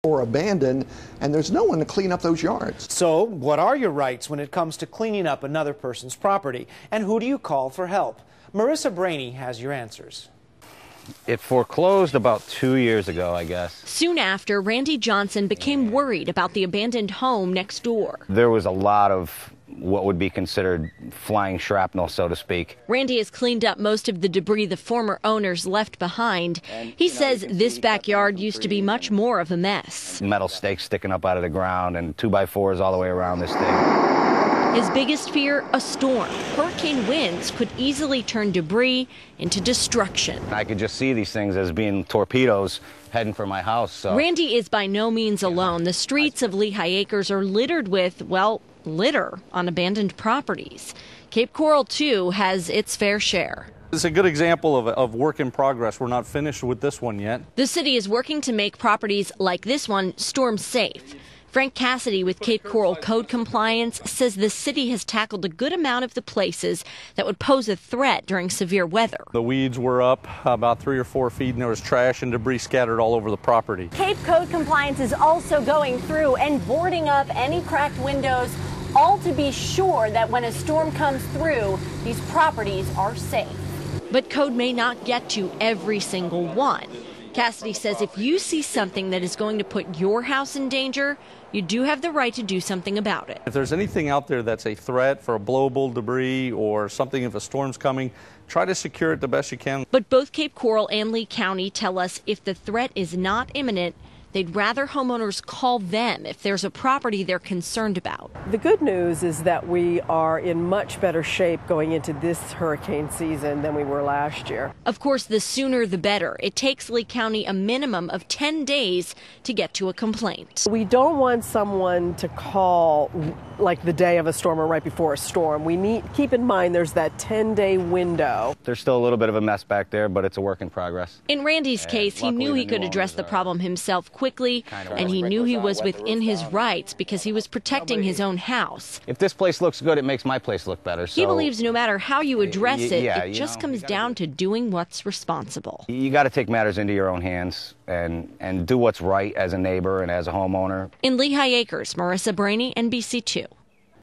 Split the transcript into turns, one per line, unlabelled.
or abandoned, and there's no one to clean up those yards.
So what are your rights when it comes to cleaning up another person's property? And who do you call for help? Marissa Brainey has your answers.
It foreclosed about 2 years ago, I guess.
Soon after, Randy Johnson became worried about the abandoned home next door.
There was a lot of what would be considered flying shrapnel, so to speak.
Randy has cleaned up most of the debris the former owners left behind. He says this backyard used to be much more of a mess.
Metal stakes sticking up out of the ground and 2x4s all the way around this thing.
His biggest fear, a storm. Hurricane winds could easily turn debris into destruction.
I could just see these things as being torpedoes heading for my house. So.
Randy is by no means alone. The streets of Lehigh Acres are littered with, well, litter on abandoned properties. Cape Coral, too, has its fair share.
It's a good example of work in progress. We're not finished with this one yet.
The city is working to make properties like this one storm safe. Frank Cassidy with Cape Coral Code Compliance says the city has tackled a good amount of the places that would pose a threat during severe weather.
The weeds were up about 3 or 4 feet, and there was trash and debris scattered all over the property.
Cape Code Compliance is also going through and boarding up any cracked windows, all to be sure that when a storm comes through, these properties are safe.
But code may not get to every single one. Cassidy says if you see something that is going to put your house in danger, you do have the right to do something about it.
If there's anything out there that's a threat for a blowable debris or something if a storm's coming, try to secure it the best you can.
But both Cape Coral and Lee County tell us if the threat is not imminent, they'd rather homeowners call them if there's a property they're concerned about.
The good news is that we are in much better shape going into this hurricane season than we were last year.
Of course, the sooner the better. It takes Lee County a minimum of 10 days to get to a complaint.
We don't want someone to call like the day of a storm or right before a storm. We need keep in mind there's that 10-day window.
There's still a little bit of a mess back there, but it's a work in progress.
In Randy's case, he knew he could address the problem himself quickly, and he knew he was within his rights because he was protecting his own house.
If this place looks good, it makes my place look better. So
he believes no matter how you address it just comes down to doing what's responsible.
You got to take matters into your own hands and do what's right as a neighbor and as a homeowner.
In Lehigh Acres, Marissa Brainey, NBC2.